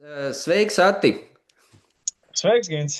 Sveiks, Ati! Sveiks, Gins!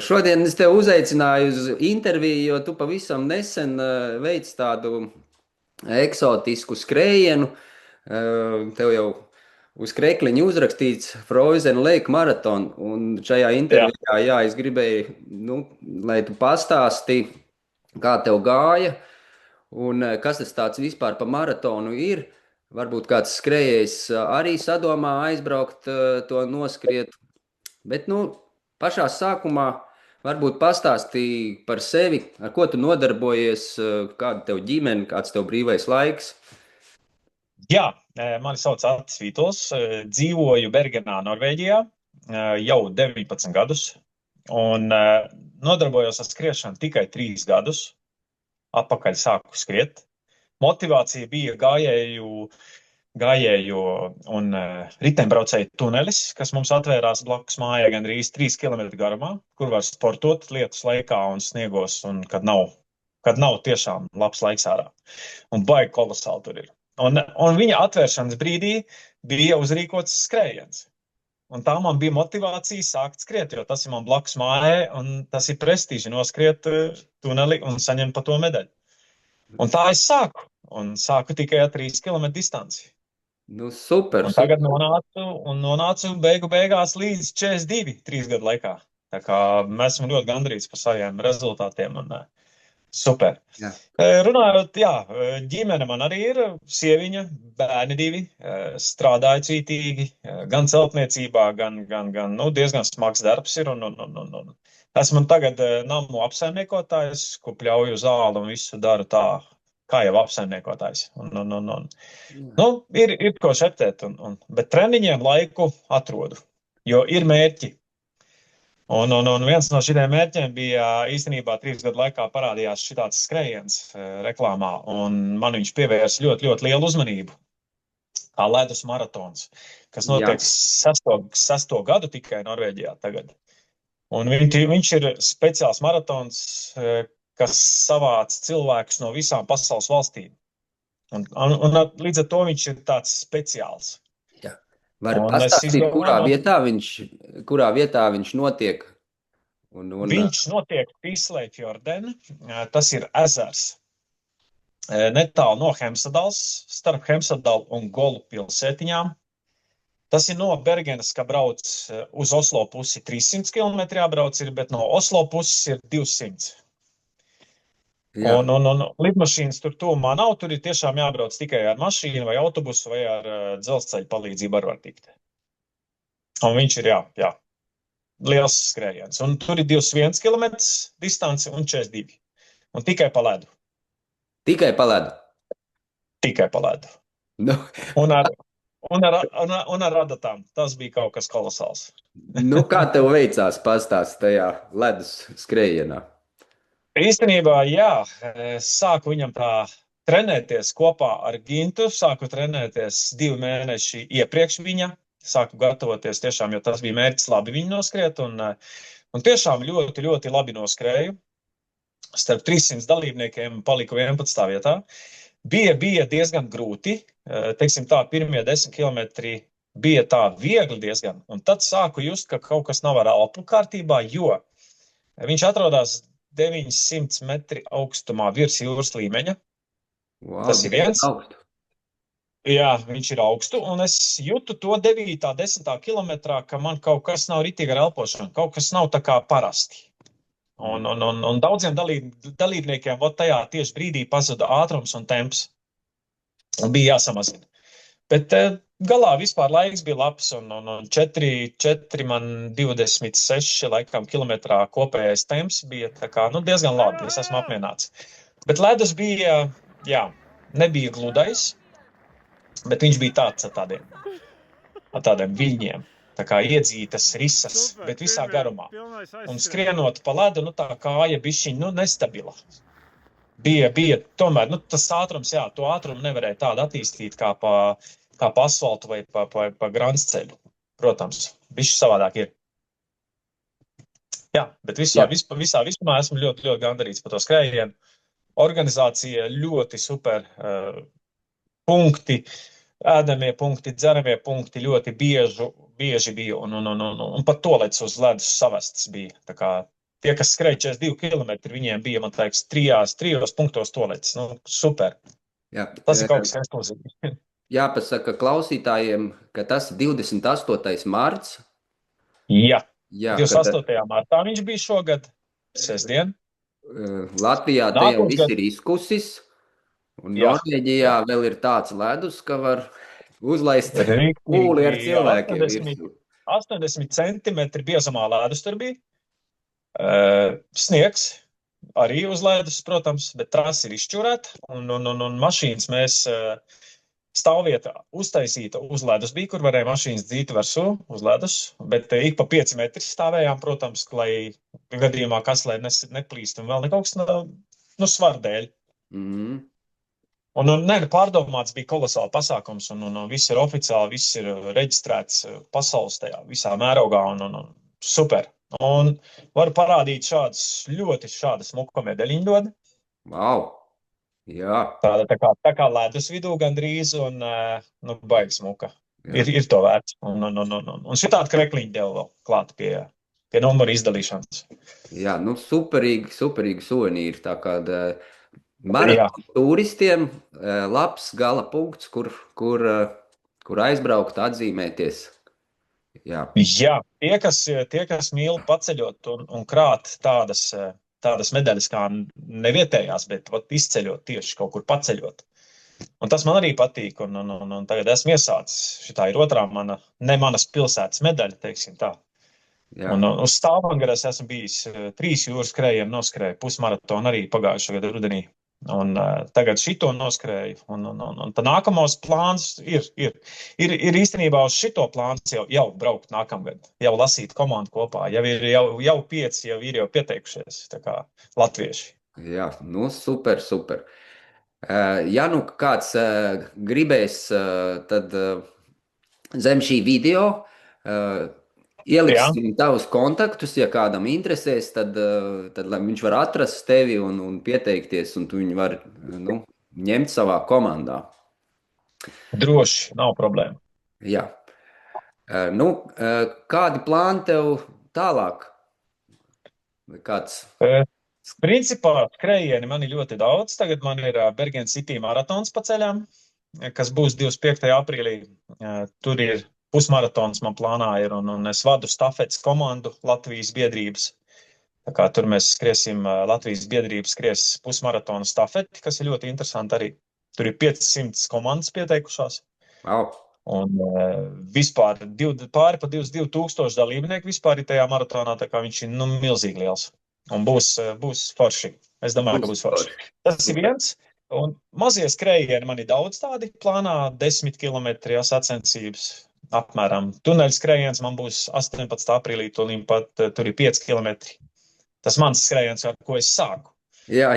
Šodien es tevi uzaicināju uz interviju, jo tu pavisam nesen veici tādu eksotisku skrējienu. Tev jau uz krekliņa uzrakstīts Frozen Lake Marathon, un šajā Jā, intervijā, jā, es gribēju, lai tu pastāsti, kā tev gāja, un kas tas tāds vispār pa maratonu ir. Varbūt kāds skrējējs arī sadomā aizbraukt, to noskriet. Bet, pašā sākumā varbūt pastāstīja par sevi, ar ko tu nodarbojies, kāda tev ģimene, kāds tev brīvais laiks. jā, mani sauc Atis Vītols, dzīvoju Bergenā, Norvēģijā jau 19 gadus un nodarbojos ar skriešanu tikai 3 gadus. Atpakaļ sāku skriet. Motivācija bija gājēju un riteņbraucēju tunelis, kas mums atvērās blakus mājai gandrīz 3 kilometru garumā, kur var sportot lietus laikā un sniegos, un kad nav tiešām labs laiks ārā. Un baigi kolosāli tur ir. Un viņa atvēršanas brīdī bija uzrīkots skrējiens. Un tā man bija motivācija sākt skriet, jo tas ir man blakus mājai, un tas ir prestiži noskriet tuneli un saņemt pa to medaļu. Un tā es sāku tikai ar 3 kilometru distanci. Super, Un super. tagad nonācu beigās līdz 42, 3 gadu laikā. Tā kā mēs esam ļoti gandrīz par saviem rezultātiem un super. Jā. Runājot, jā, ģimene man arī ir, sieviņa, bērni 2, strādāju cītīgi, gan celtniecībā, gan diezgan smags darbs ir, un esmu tagad namu apsaimniekotājs, ko pļauju zāli un visu daru tā, kā jau apsaimniekotājs. Ir ko šeptēt, bet treniņiem laiku atrodu, jo ir mērķi. Un viens no šiem mērķiem bija īstenībā 3 gadu laikā parādījās šitāds skrējiens reklāmā, un man viņš pievērsa ļoti, ļoti lielu uzmanību. Kā ledus maratons, kas notiek sesto gadu tikai Norvēģijā tagad. Un viņš ir speciāls maratons, kas savāc cilvēkus no visām pasaules valstīm. Un līdz ar to viņš ir tāds speciāls. Var Un es pastāstīt, izdomāju, kurā vietā viņš notiek? Viņš notiek Pislejfjorden, tas ir ezers netālu no Hemsedals, starp Hemsedalu un Golu pilsētiņām. Tas ir no Bergenas, ka brauc uz Oslo pusi 300 km jābrauc ir, bet no Oslo puses ir 200. Jā. Un lidmašīnas tur tuvumā nav, tur ir tiešām jābrauc tikai ar mašīnu vai autobusu vai ar dzelzceļa palīdzību var tikt. Un viņš ir, jā, liels skrējiens. Un tur ir 21 km distance un 42. Un tikai pa ledu. Tikai pa ledu. Tikai pa ledu. Nu, Un ar adatām. Tas bija kaut kas kolosāls. kā tev veicās pastāstīt tajā ledus skrējienā? Īstenībā, jā, sāku viņam tā trenēties kopā ar Gintu, sāku trenēties 2 mēneši iepriekš viņa, sāku gatavoties tiešām, jo tas bija mērķis labi viņu noskriet, un tiešām ļoti, ļoti labi noskrēju. Starp 300 dalībniekiem paliku 11. vietā. Bija diezgan grūti, teiksim tā, pirmie 10 kilometri bija tā viegli diezgan, un tad sāku just, ka kaut kas nav ar elpu kārtībā, jo viņš atrodas 900 metri augstumā virs jūras līmeņa. Wow, Tas ir viens. augstu. Jā, viņš ir augstu, un es jūtu to 9. 10. kilometrā, ka man kaut kas nav ritīgi ar elpošanu, kaut kas nav tā kā parasti. Un daudziem dalībniekiem tajā tieši brīdī pazuda ātrums un temps, un bija jāsamazina. Bet galā vispār laiks bija labs, un 4 man 26 laikam kilometrā kopējais temps bija tā kā, diezgan labi, es esmu apmierināts. Bet ledus bija, jā, nebija gludais, bet viņš bija tāds ar tādiem viļņiem, tā kā iedzītas risas, bet visā garumā. Un skrienot pa ledu, tā kāja bišķiņ, nestabila. Bija tomēr, tas ātrums, jā, to ātrumu nevarēja tādu attīstīt kā pa asfaltu vai pa grānsceļu. Protams, bišķi savādāk ir. Jā, bet visā vismā esmu ļoti, ļoti gandarīts par to skrējienu. Organizācija ļoti super punkti. ēdamie punkti, dzeramie punkti ļoti bieži bija, un pat tolets uz ledus savestas bija. Tā kā tie, kas skrēja 42 kilometri, viņiem bija, man liekas, trijos punktos tolets. Nu, super. Jā, Tas ir kaut kas ekskluzīvs. jāpasaka klausītājiem, ka tas ir 28. marts. Jā, Jā, 28. martā viņš bija šogad, sestdien. Latvijā te jau viss ir izkusis, un Jā. Norvēģijā vēl ir tāds ledus, ka var uzlaist Rīktīgi, pūli ar cilvēkiem 80 virsū. 80 centimetri biezumā ledus tur bija. Sniegs arī uz ledus, protams, bet trasa ir izšķurēta, un mašīnas mēs stāvvieta uztaisīta uz ledus bija, kur varēja mašīnas dzīt virsū uz ledus, bet ik pa 5 metri stāvējām, protams, lai gadījumā kas, lai neplīst un vēl ne kaut kas svaru dēļ. Mhm. Pārdomāts bija kolosāli pasākums, un viss ir oficiāli, viss ir reģistrēts pasaules tajā visā mērogā, un super. Un varu parādīt ļoti smuka medaļiņu dod. Wow! Jā. Tā kā ledus vidū gandrīz, un baigi smuka. Ir to vērts. Un šitādi krekliņi deva vēl klāt pie numuru izdalīšanas. Jā, superīgi suvenīri, tā kā maratonu turistiem labs gala punkts, kur aizbraukt, atzīmēties. Jā, tie, kas mīl paceļot un krāt tādas medaļas kā nevietējās, bet izceļot tieši kaut kur paceļot. Un tas man arī patīk, un tagad esmu iesācis. Šitā ir otrā ne manas pilsētas medaļa, teiksim tā. jā. Un uz Stāvangaras esmu bijis 3 jūras skrējienu, noskrēju pusmaratonu arī pagājušā gada rudenī. Un tagad šito noskrēju, un tā nākamos plāns ir īstenībā uz šito plāns jau braukt nākamgad, jau lasīt komandu kopā, jau 5 jau ir pieteikušies, tā kā latvieši. Jā, super. Ja kāds gribēs, tad zem šī video ieliksim tavus kontaktus, ja kādam interesēs, tad lai viņš var atrast tevi un pieteikties, un tu viņu var ņemt savā komandā. Droši, nav problēma. Jā. Kādi plāni tev tālāk? Kāds? Principā skrējieni man ir ļoti daudz. Tagad man ir Bergen City maratons pa ceļām, kas būs 25. aprīlī. Tur ir pusmaratons man plānā ir, un es vadu stafetes komandu Latvijas biedrības. Tā kā tur mēs skriesim, Latvijas biedrības skries pusmaratonu stafeti, kas ir ļoti interesanti arī. Tur ir 500 komandas pieteikušās. Wow. Un vispār pāri pa 22 000 dalībnieku vispār ir tajā maratonā, tā kā viņš ir milzīgi liels. Un būs forši. Es domāju, ka būs forši. Tas ir viens. Un mazie skrējieni man ir daudz tādi plānā, 10 kilometri sacensības. Apmēram. Tuneļu skrējiens man būs 18. aprīlī, pat tur ir 5 kilometri. Tas mans skrējiens, ar ko es sāku. Jā.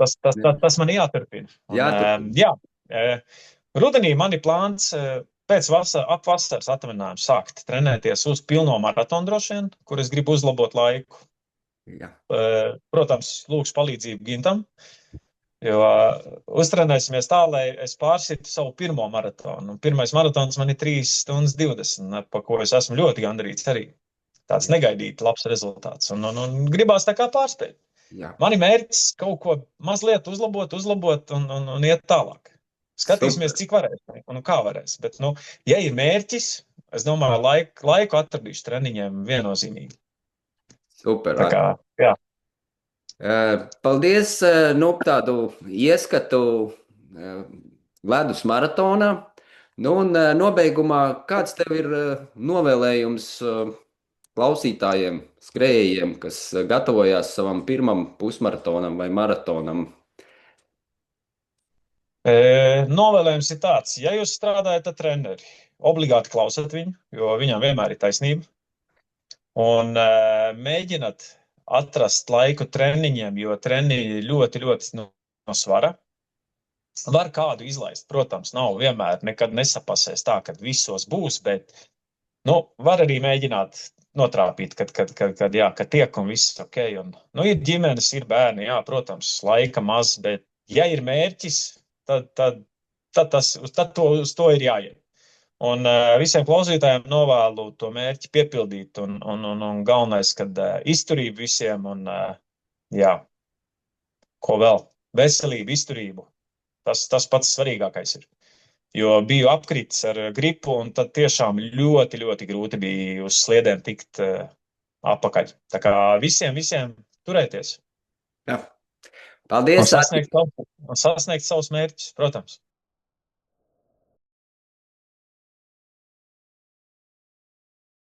Tas man jāturpina. Rudenī man ir plāns pēc vasaras atvaļinājuma sākt trenēties uz pilno maratonu droši vien, kur es gribu uzlabot laiku. Jā. Protams, lūkšu palīdzību Gintam. Jo uztrenēsimies tā, lai es pārsitu savu pirmo maratonu. Pirmais maratons man ir 3 stundas 20, pa ko es esmu ļoti gandarīts arī. Tāds negaidīti labs rezultāts. Un gribās tā kā pārspēt. Jā. Man ir mērķis kaut ko mazliet uzlabot un iet tālāk. Skatīsimies, cik varēs un kā varēs. Bet, ja ir mērķis, es domāju, laiku atradīšu treniņiem viennozīmīgi. Super. Tā kā, jā. Paldies, tādu ieskatu ledus maratonā. Un nobeigumā, kāds tev ir novēlējums klausītājiem, skrējējiem, kas gatavojās savam pirmam pusmaratonam vai maratonam? Novēlējums ir tāds, ja jūs strādājat ar treneri, obligāti klausat viņu, jo viņam vienmēr ir taisnība. Un mēģināt atrast laiku treniņiem, jo treniņi ļoti no svara. Var kādu izlaist, protams, nav vienmēr nekad nesapasēs tā, kad visos būs, bet var arī mēģināt notrāpīt, kad tiek un viss ok. Un, ir ģimenes, ir bērni, jā, protams, laika maz, bet ja ir mērķis, tad tad uz to ir jāiet. Un visiem klausītājiem novēlu to mērķi piepildīt, un galvenais, kad izturību visiem, un jā, ko vēl? Veselību, izturību. Tas pats svarīgākais ir. Jo biju apkritis ar gripu, un tad tiešām ļoti, ļoti grūti bija uz sliedēm tikt apakaļ. Tā kā visiem turēties. Jā. Paldies! Un sasniegt savus mērķus, protams.